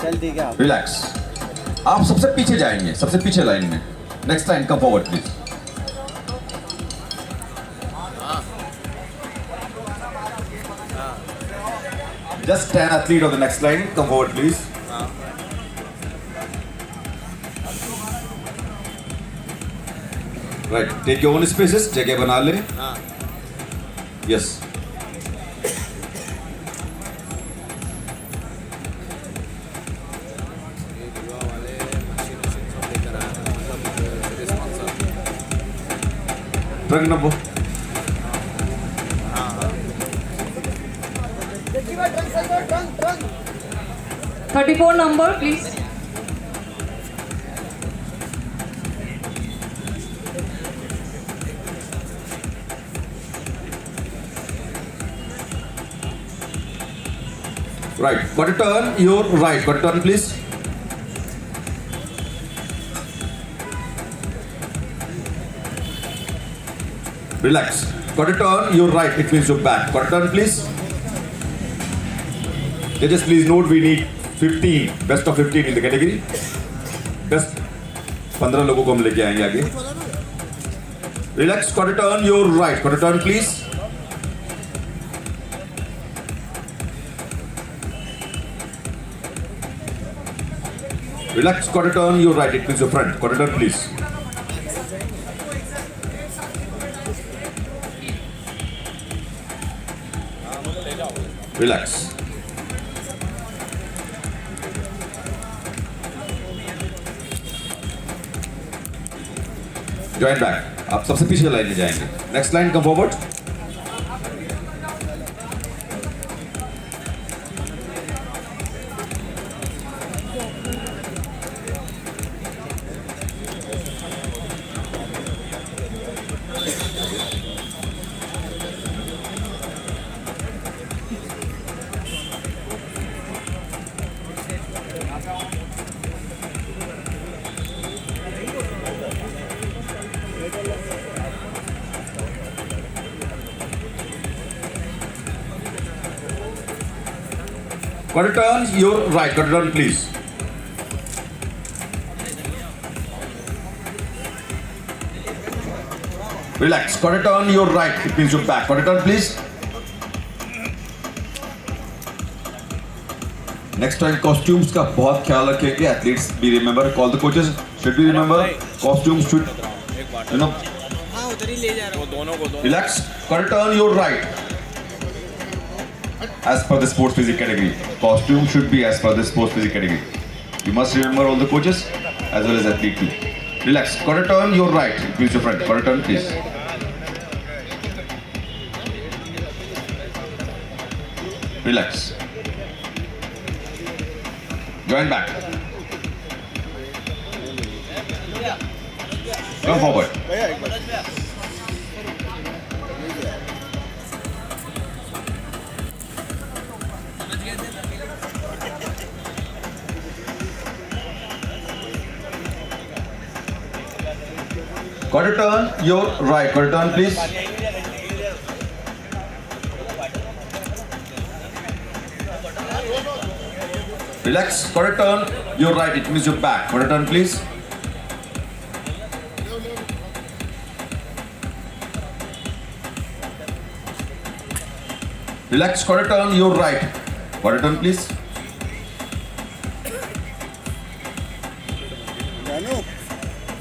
चल ठीक है। रिलैक्स। आप सबसे पीछे जाएंगे, सबसे पीछे लाइन में। Next line come forward please. Just 10 athlete on the next line. Come forward, please. Right. Take your own spaces. जगह बना ले. Yes. Truck number. 34 number, please. Right. Got to turn your right. Got to turn, please. Relax. Got to turn your right. It means your back. Got to turn, please. Judges, please note we need 15, best of 15 in the category. Best 15 लोगों को हम लेके आएंगे आगे. Relax. Got to turn your right. Got to turn, please. Relax. Got to turn your right. It means your front. Got to turn, please. Relax. Join back. आप सबसे पीछे line में जाएंगे. Next line, come forward. Got to turn your right. Got to turn, please. Relax. Got to turn your right. It means your back. Got to turn, please. Next time costumes का बहुत ख्याल रखेंगे. Athletes be remember. All the coaches should be remember. Costumes should, you know. हाँ उधर ही ले जा रहा हूँ. Relax. Got to turn your right. As per the sports physics category, costume should be as per the sports physics category. You must remember all the coaches as well as athlete too. Relax. Got to turn your right. It means your front. Got to turn, please. Relax. Join back. Come forward. Got to turn your right. Got to turn, please. Relax. Got to turn your right. It means your back. Got to turn, please. Relax. Got to turn your right. Got to turn, please.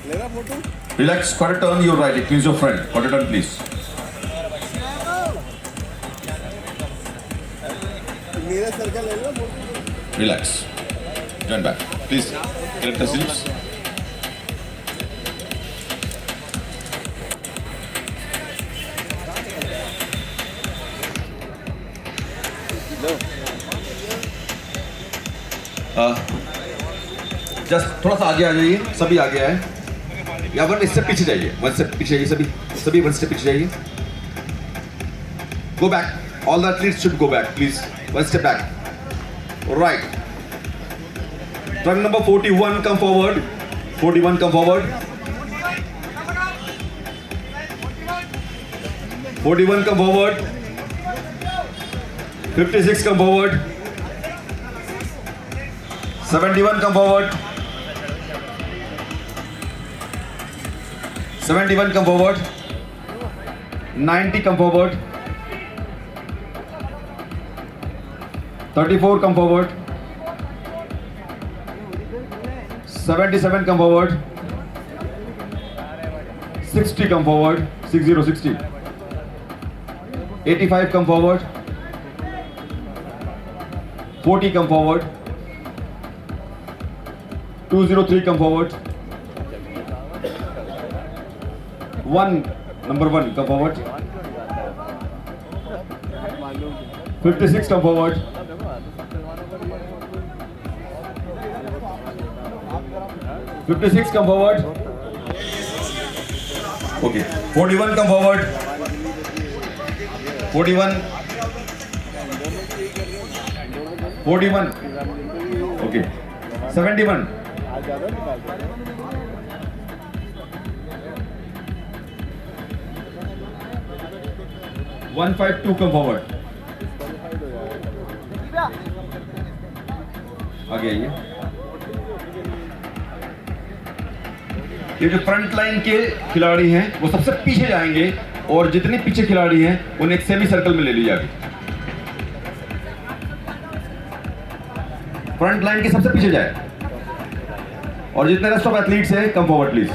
लेगा photo. Relax. Got to turn your right. It means your front. Got to turn, please. मेरा circle ले लो. Relax. Join back. Please collect the seats. Just थोड़ा सा आगे आ जाइए. सभी आगे आए. या वन इससे पीछे जाइए. वन से पीछे जाइए. सभी वन से पीछे जाइए. Go back. All the athletes should go back, please. One step back. Right. Trunk number 41, come forward. 41, come forward. 41, come forward. 56 come forward. 71 come forward. 71 come forward. 90 come forward. 34 come forward. 77 come forward. 60 come forward. 60. 85 come forward. 40 come forward. 203 come forward. Number 1 come forward. 56 come forward. 56 come forward. Okay. 41 come forward. 41. 41. Okay. 71. 152 come forward. आगे आइए. ये जो front line के खिलाड़ी हैं वो सबसे पीछे जाएंगे और जितने पीछे खिलाड़ी हैं उन्हें एक सेमी सर्कल में ले लिया जाए. फ्रंट लाइन के सबसे पीछे जाए और जितने रेस्ट ऑफ एथलीट्स हैं come forward please.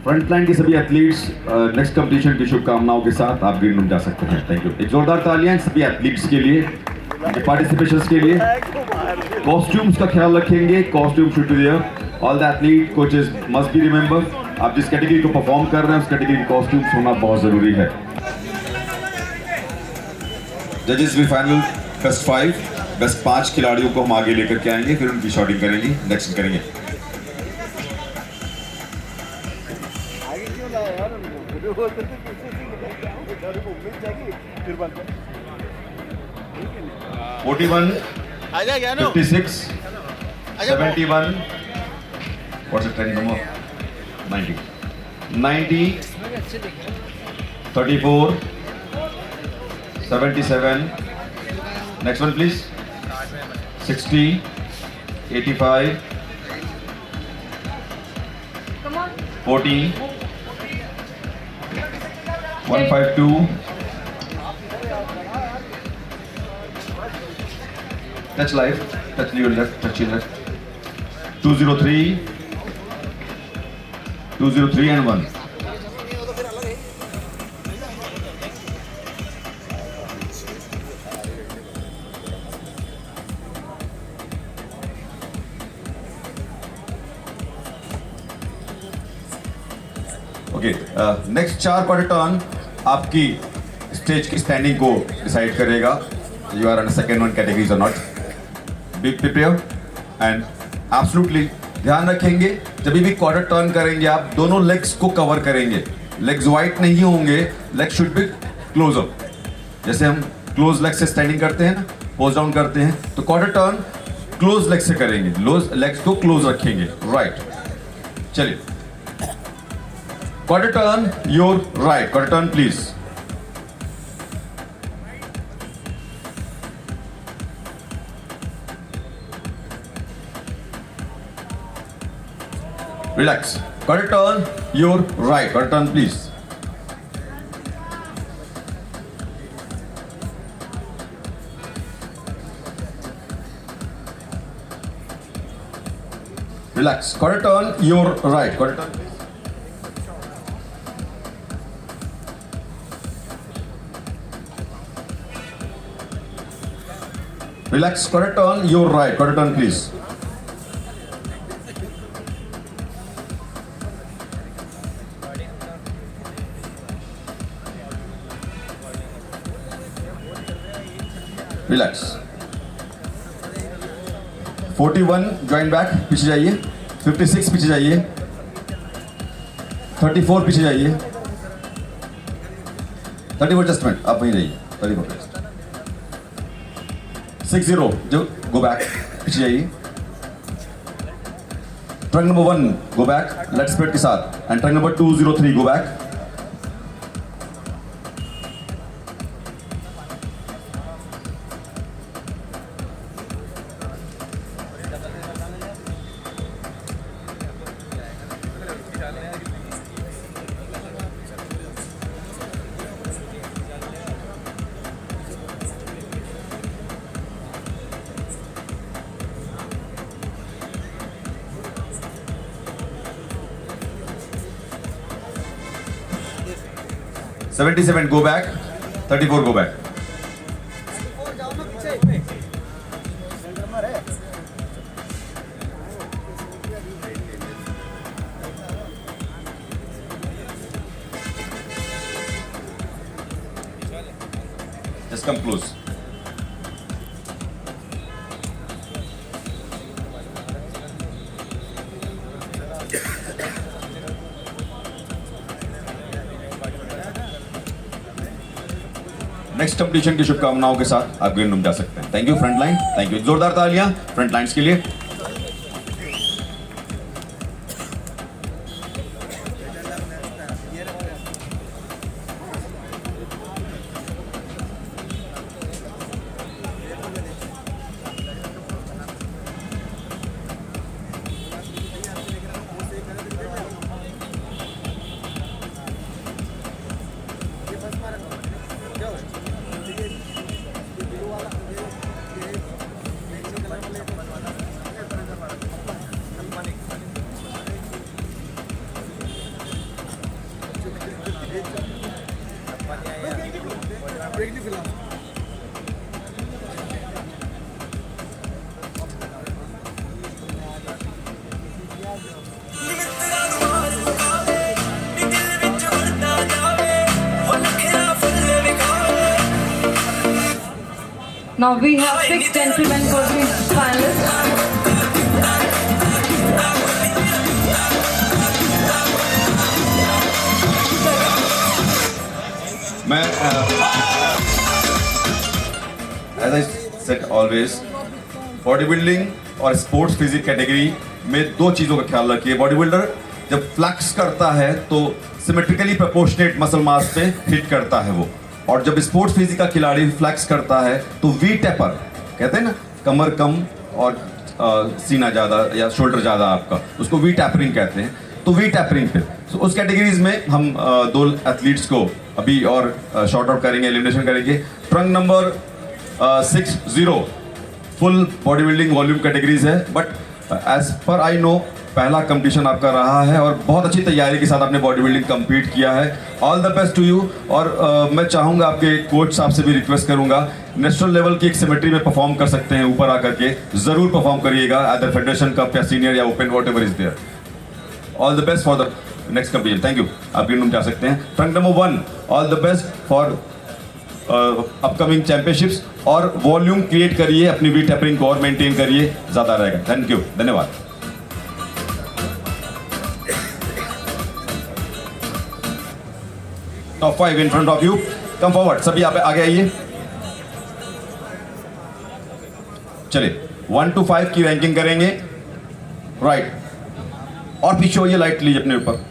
Front line के सभी एथलीट्स नेक्स्ट कंपटीशन की शुभकामनाओं के साथ आप ग्रीन रूम जा सकते हैं. Thank you. एक जोरदार तालियां सभी एथलीट्स के लिए, पार्टिसिपेशंस के लिए. कॉस्ट्यूम्स का ख्याल रखेंगे. Costume should be there. All the athlete coaches must be remember, आप जिस कैटेगरी को परफॉर्म कर रहे हैं उस कैटेगरी की कॉस्ट्यूम्स होना बहुत जरूरी है. जजेस भी फाइनल बेस्ट 5, बेस्ट 5 खिलाड़ियों को हम आगे लेकर के आएंगे, फिर उनकी शॉटिंग करेंगे, नेक्स्ट करेंगे. आजा क्या no 56, 71, what's the trend number? 90, 34, 77, next one please, 60, 85, Come on. 40, 152, touch live, touch your left, touch your left. 203, 203 and 1. Okay, next 4 quarter turn आपकी स्टेज की स्टैंडिंग को डिसाइड करेगा. You are in second one categories और not. Be prepare and absolutely ध्यान रखेंगे जब भी quarter turn करेंगे आप दोनों लेग्स को कवर करेंगे. लेग्स वाइड नहीं होंगे, legs should be close up. जैसे हम क्लोज लेग से स्टैंडिंग करते हैं ना, पोज डाउन करते हैं, तो क्वार्टर टर्न क्लोज लेग से करेंगे, लेग्स को क्लोज रखेंगे. राइट, चलिए. Quarter turn, your right. Quarter turn, please. Relax. Quarter turn, your right. Quarter turn, please. Relax. Quarter turn, your right. Quarter turn, please. Relax, quarter turn, your right, quarter turn please. Relax. 41 join back, पीछे जाइए। 56 पीछे जाइए। 34 पीछे जाइए। 34 just minute, आप वहीं रहिए। 34 60 जो गो बैक, पीछे जाइए। Track number 1 go back lat spread के साथ and track number 203 go back. $77 go back, $34 go back. Just come close. Next competition की शुभकामनाओं के साथ आप ग्रीन रूम जा सकते हैं। Thank you front line, thank you. जोरदार तालियां फ्रंट लाइन्स के लिए। Now we have 6 gentlemen for the finalists. मैं as I said always bodybuilding और स्पोर्ट्स फिजिक कैटेगरी में दो चीज़ों का ख्याल रखिए। बॉडी बिल्डर जब फ्लैक्स करता है तो सिमेट्रिकली प्रोपोर्शनेट मसल मास पे हिट करता है वो, और जब स्पोर्ट्स फिजिक का खिलाड़ी फ्लैक्स करता है तो वी टेपर कहते हैं ना, कमर कम और सीना ज़्यादा या शोल्डर ज़्यादा आपका, उसको वी टैपरिंग कहते हैं। तो वी टैपरिंग पे तो उस कैटेगरीज में हम दो एथलीट्स को अभी और शॉर्ट आउट करेंगे, एलिमिनेशन करेंगे। Trunk number 60 full body building volume categories है, but as per I no पहला कंपटीशन आपका रहा है और बहुत अच्छी तैयारी के साथ आपने बॉडी बिल्डिंग कंप्लीट किया है। All the best to you. और मैं चाहूँगा आपके कोच साहब से भी रिक्वेस्ट करूँगा, नेशनल लेवल की एक सिमेट्री में परफॉर्म कर सकते हैं, ऊपर आकर के ज़रूर परफॉर्म करिएगा एट द फेडरेशन कप या सीनियर या open whatever is there. All the best for the next competition. Thank you. आप ग्रीन रूम जा सकते हैं। Track number 1 all the best for upcoming championships, और वॉल्यूम क्रिएट करिए, अपनी we tapering को और मेंटेन करिए, ज़्यादा रहेगा। थैंक यू, धन्यवाद। Top 5 in front of you, come forward, सभी आप आगे आइए। चलिए 1 to 5 की रैंकिंग करेंगे। राइट, और पीछे होइए, लाइट लीजिए अपने ऊपर।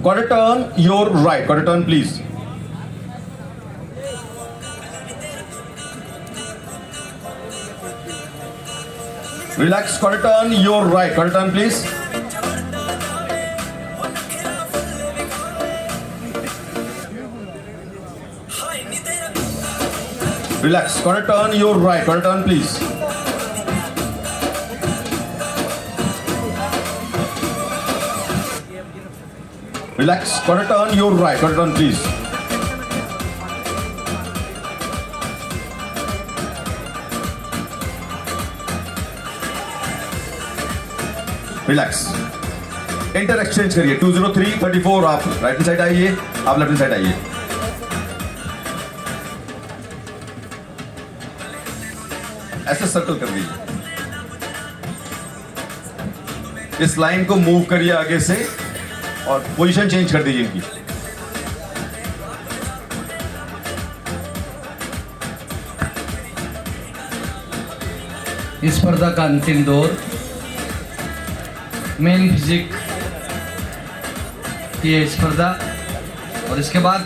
Quarter turn, your right. Quarter turn, please. Relax. Quarter turn, your right. Quarter turn, please. Relax. Quarter turn, your right. Quarter turn, please. Relax. Quarter turn, your right. Quarter turn, please. Relax. Inter exchange करिए। 203-34 आप right hand side आइए, आप left hand side आइए। ऐसे circle कर दीजिए। इस line को मूव करिए आगे से और पोजीशन चेंज कर दीजिए इनकी। इस स्पर्धा का अंतिम दौर मेन फिजिक की ये स्पर्धा, और इसके बाद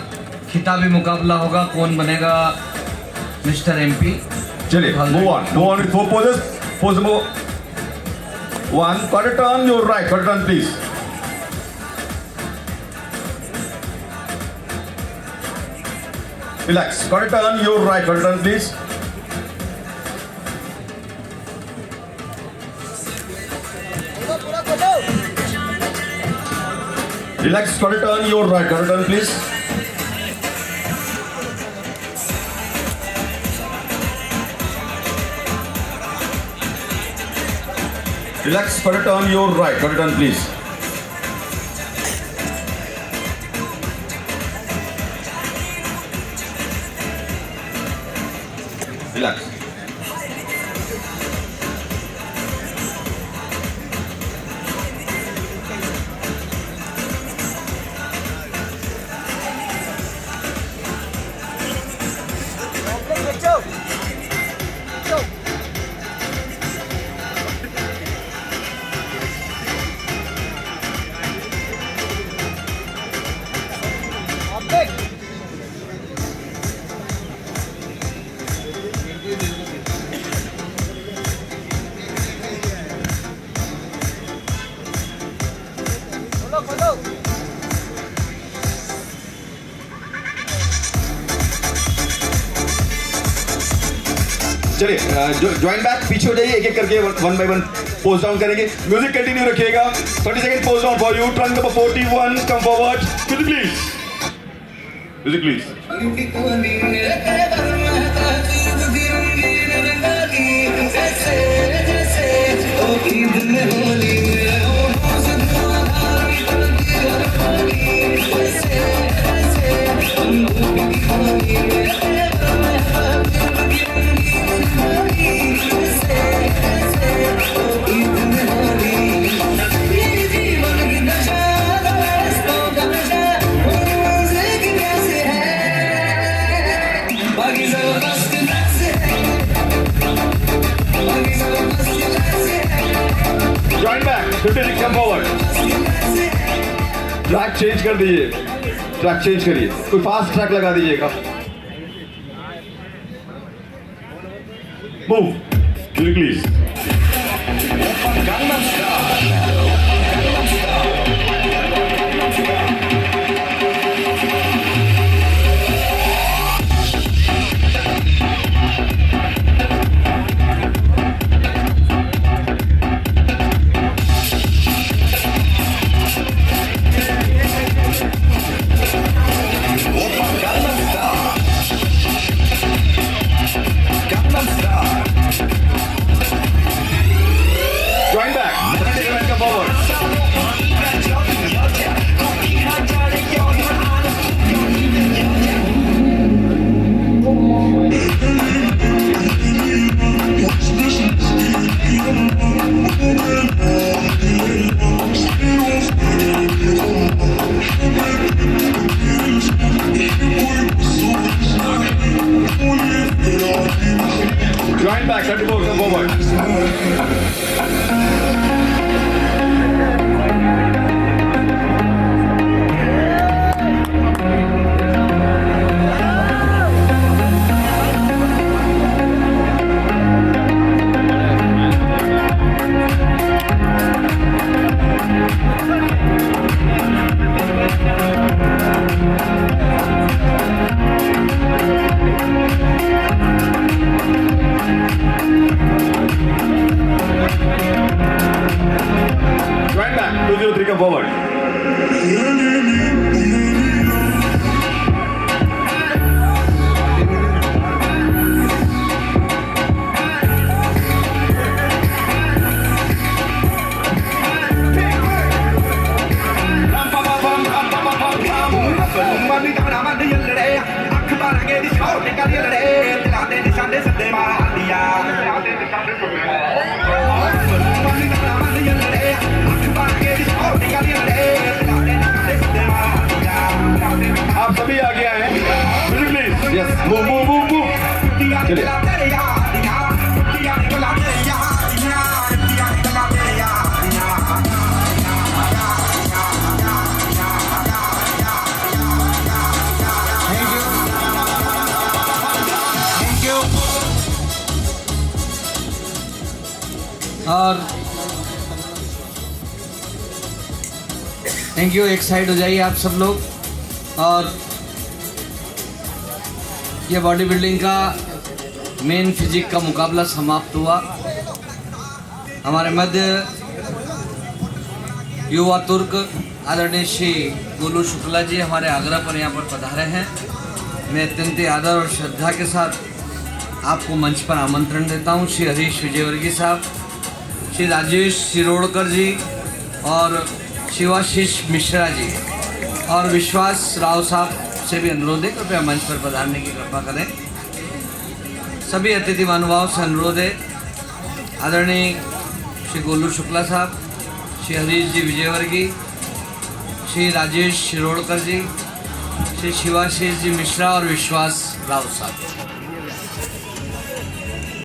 खिताबी मुकाबला होगा, कौन बनेगा मिस्टर एमपी। चलिए move on with 4 poses. Pose number 1, quarter turn your right, quarter turn please. Relax, quarter turn your right, quarter turn please. Relax, quarter turn your right, quarter turn please. Relax, quarter turn your right, quarter turn please. Relax. चलिए join back, पीछे हो जाइए, एक एक करके 1 by 1 pose down करेंगे। Music continue रखिएगा। 30 second pose down for you. Turn number 41, come forward. Music please, music please. Join back, 50 come forward. Track change कर दीजिए, ट्रैक चेंज करिए, कोई फास्ट ट्रैक लगा दीजिएगा। Move please. Join back. Come forward. Join back. 34. Come forward. Move, move, move, move. चलिए। और thank you. एक side हो जाइए आप सब लोग। और ये बॉडी बिल्डिंग का मेन फिजिक का मुकाबला समाप्त हुआ। हमारे मध्य युवा तुर्क आदरणीय श्री गोलू शुक्ला जी हमारे आगरा पर यहाँ पर पधारे हैं। मैं अत्यंत आदर और श्रद्धा के साथ आपको मंच पर आमंत्रण देता हूँ। श्री हरीश विजयवर्गीय साहब, श्री राजेश शिरोडकर जी और शिवाशीष मिश्रा जी और विश्वास राव साहब से भी अनुरोध है कृपया मंच पर पधारने की कृपा करें। सभी अतिथि महानुभाव से अनुरोध है आदरणीय श्री गोलू शुक्ला साहब, श्री हरीश जी विजयवर्गीय, श्री राजेश शिरोडकर जी, श्री शिवाशीष जी मिश्रा और विश्वास राव साहब।